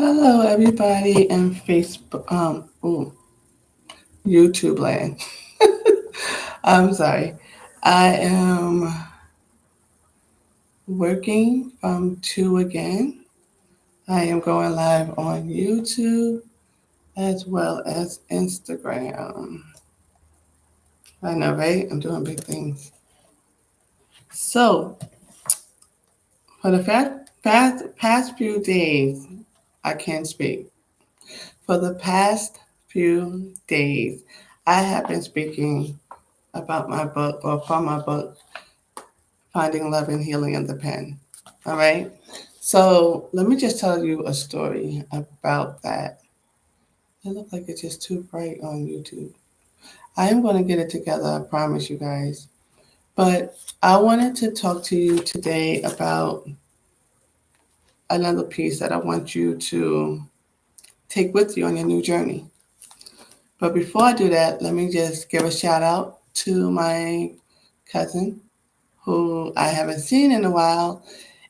Hello, everybody in Facebook, YouTube land. I'm sorry. I am working from 2 again. I am going live on YouTube as well as Instagram. I know, right? I'm doing big things. So, for the past few days, I can't speak. For the past few days, I have been speaking about my book or from my book, Finding Love and Healing in the Pen. All right. So let me just tell you a story about that. It looked like it's just too bright on YouTube. I am going to get it together, I promise you guys. But I wanted to talk to you today about another piece that I want you to take with you on your new journey. But before I do that, let me just give a shout out to my cousin who I haven't seen in a while.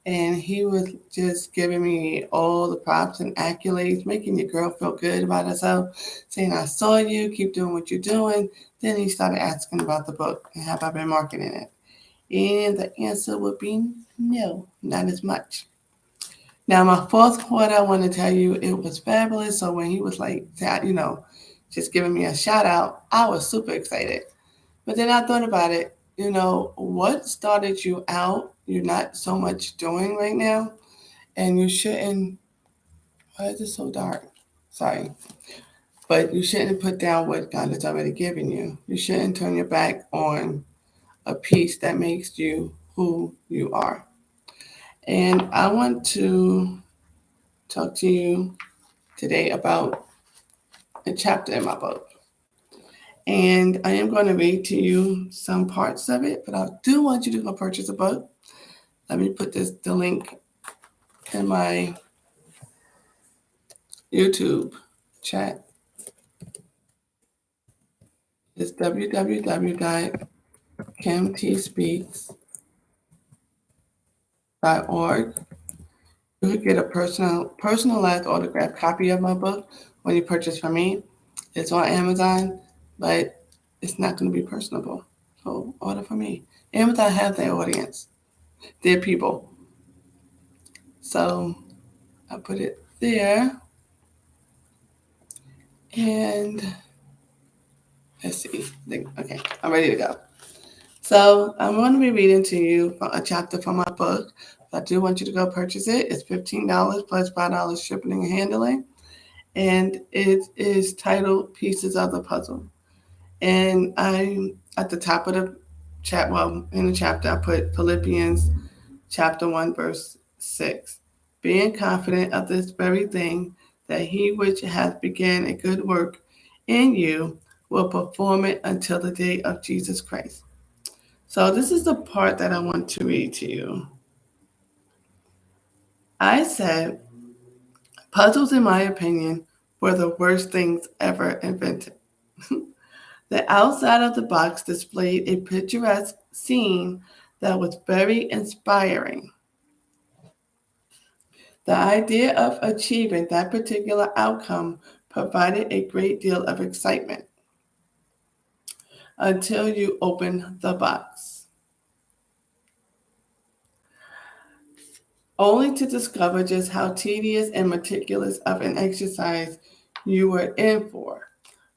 And he was just giving me all the props and accolades, making your girl feel good about herself, saying, I saw you, keep doing what you're doing. Then he started asking about the book and have I been marketing it? And the answer would be no, not as much. Now, my fourth quarter, I want to tell you, it was fabulous. So when he was like, just giving me a shout out, I was super excited. But then I thought about it, what started you out, you're not so much doing right now, and you shouldn't, why is it so dark? Sorry. But you shouldn't put down what God has already given you. You shouldn't turn your back on a piece that makes you who you are. And I want to talk to you today about a chapter in my book. And I am going to read to you some parts of it, but I do want you to go purchase a book. Let me put the link in my YouTube chat. It's www.kimtspeaks.org. You could get a personalized autographed copy of my book when you purchase from me. It's on Amazon, but it's not going to be personable. So order from me. Amazon has their audience, their people. So I put it there, and let's see. Okay, I'm ready to go. So I'm going to be reading to you a chapter from my book. I do want you to go purchase it. It's $15 plus $5 shipping and handling, and it is titled "Pieces of the Puzzle." And I at the top of the chat, well, in the chapter, I put Philippians chapter 1, verse 6. Being confident of this very thing, that he which hath began a good work in you will perform it until the day of Jesus Christ. So this is the part that I want to read to you. I said, puzzles, in my opinion, were the worst things ever invented. The outside of the box displayed a picturesque scene that was very inspiring. The idea of achieving that particular outcome provided a great deal of excitement until you open the box, only to discover just how tedious and meticulous of an exercise you were in for.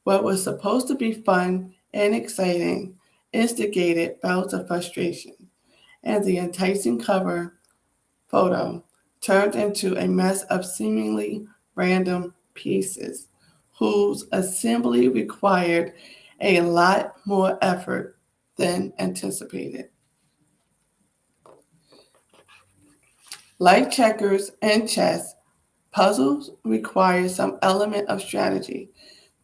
What was supposed to be fun and exciting instigated bouts of frustration, and the enticing cover photo turned into a mess of seemingly random pieces whose assembly required a lot more effort than anticipated. Like checkers and chess, puzzles require some element of strategy.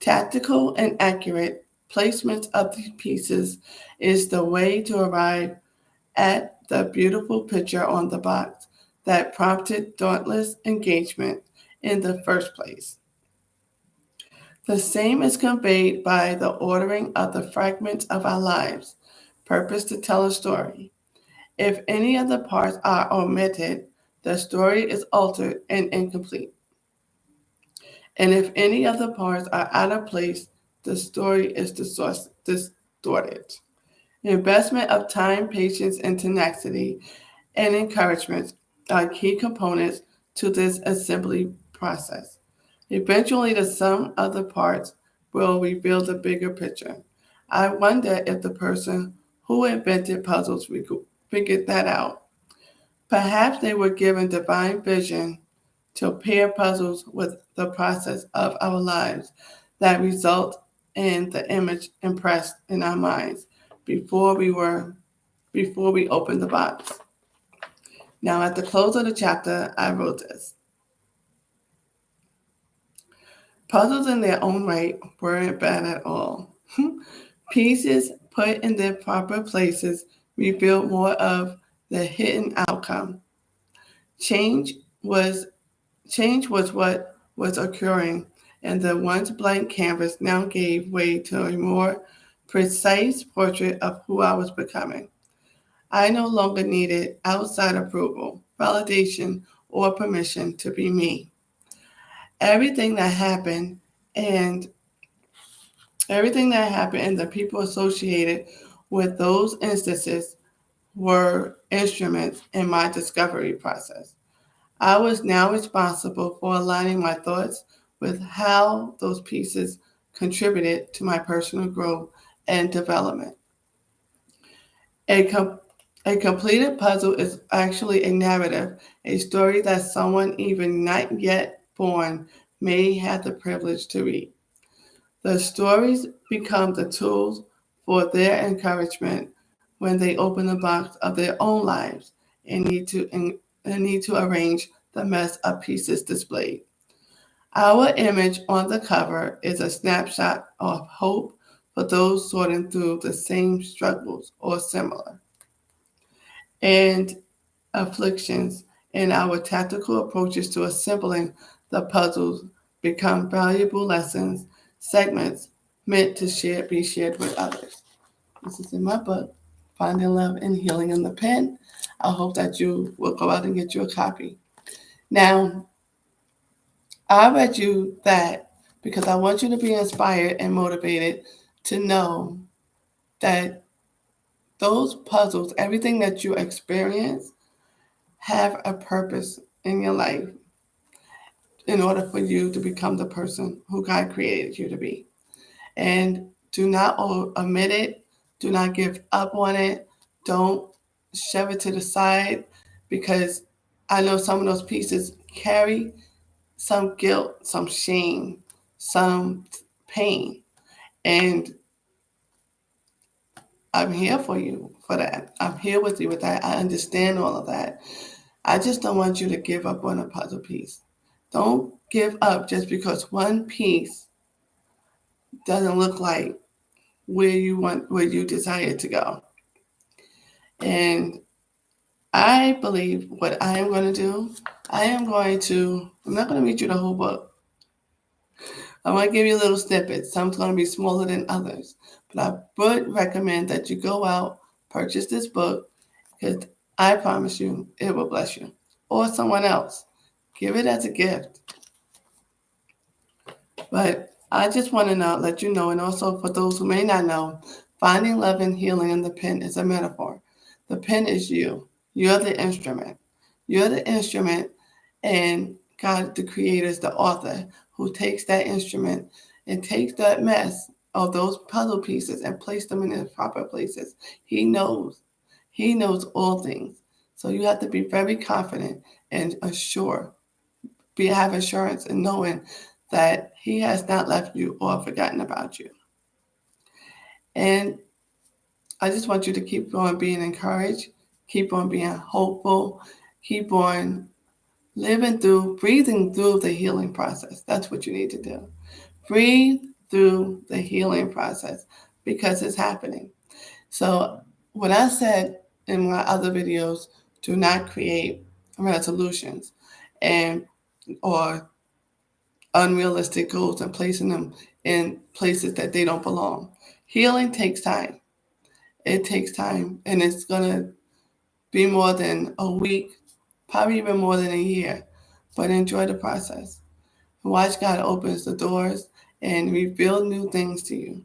Tactical and accurate placement of the pieces is the way to arrive at the beautiful picture on the box that prompted dauntless engagement in the first place. The same is conveyed by the ordering of the fragments of our lives, purpose to tell a story. If any of the parts are omitted, the story is altered and incomplete. And if any of the parts are out of place, the story is distorted. Investment of time, patience, and tenacity and encouragement are key components to this assembly process. Eventually, the sum of the parts will reveal the bigger picture. I wonder if the person who invented puzzles figured that out. Perhaps they were given divine vision to pair puzzles with the process of our lives that result in the image impressed in our minds before we were before we opened the box. Now at the close of the chapter I wrote this. Puzzles in their own right weren't bad at all. Pieces put in their proper places revealed more of the hidden outcome. Change was Change was what was occurring, and the once blank canvas now gave way to a more precise portrait of who I was becoming. I no longer needed outside approval, validation, or permission to be me. Everything that happened and everything that happened and the people associated with those instances were instruments in my discovery process. I was now responsible for aligning my thoughts with how those pieces contributed to my personal growth and development. A, com- a completed puzzle is actually a narrative, a story that someone even not yet born may have the privilege to read. The stories become the tools for their encouragement when they open the box of their own lives and need to arrange the mess of pieces displayed. Our image on the cover is a snapshot of hope for those sorting through the same struggles or similar and afflictions, and our tactical approaches to assembling the puzzles become valuable lessons, segments meant to be shared with others. This is in my book, Finding Love and Healing in the Pen. I hope that you will go out and get you a copy. Now, I read you that because I want you to be inspired and motivated to know that those puzzles, everything that you experience, have a purpose in your life in order for you to become the person who God created you to be. And do not omit it, do not give up on it, don't shove it to the side because I know some of those pieces carry some guilt, some shame, some pain. And I'm here for you for that. I'm here with you with that. I understand all of that. I just don't want you to give up on a puzzle piece. Don't give up just because one piece doesn't look like where you desire to go. And I believe what I am going to do, I'm not going to read you the whole book. I'm going to give you little snippets. Some's going to be smaller than others. But I would recommend that you go out, purchase this book, because I promise you it will bless you. Or someone else. Give it as a gift. But I just want to let you know, and also for those who may not know, finding love and healing in the pen is a metaphor. The pen is you. You're the instrument. You're the instrument, and God, the creator, is the author who takes that instrument and takes that mess of those puzzle pieces and place them in their proper places. He knows. He knows all things. So you have to be very confident and assured. Have assurance in knowing that He has not left you or forgotten about you. And I just want you to keep on being encouraged, keep on being hopeful, keep on breathing through the healing process. That's what you need to do. Breathe through the healing process because it's happening. So, what I said in my other videos, do not create resolutions and or unrealistic goals and placing them in places that they don't belong. Healing takes time. It takes time, and it's going to be more than a week, probably even more than a year, but enjoy the process. Watch God opens the doors and reveal new things to you.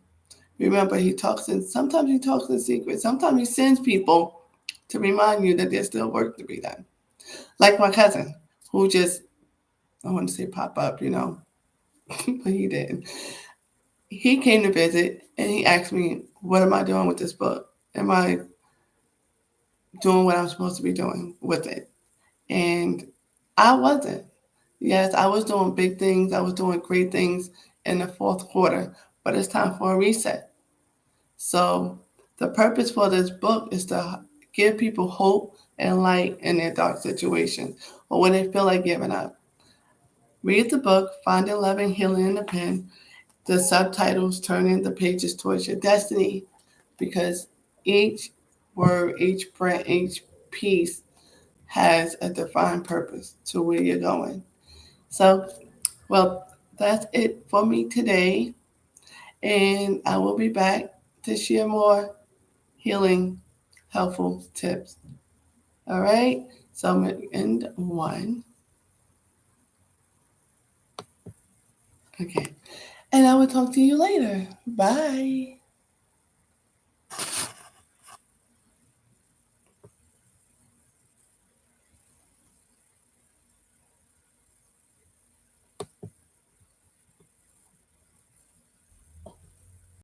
Remember, sometimes he talks in secret. Sometimes he sends people to remind you that there's still work to be done. Like my cousin, who just, I want to say pop up, but he didn't. He came to visit and he asked me, what am I doing with this book? Am I doing what I'm supposed to be doing with it? And I wasn't. Yes, I was doing big things. I was doing great things in the fourth quarter, but it's time for a reset. So the purpose for this book is to give people hope and light in their dark situations or when they feel like giving up. Read the book, Finding Love and Healing in the Pen. The subtitles, Turning the Pages Towards Your Destiny, because each word, each print, each piece has a defined purpose to where you're going. So, well, that's it for me today. And I will be back to share more healing, helpful tips. All right. So I'm going to end one. Okay. And I will talk to you later. Bye.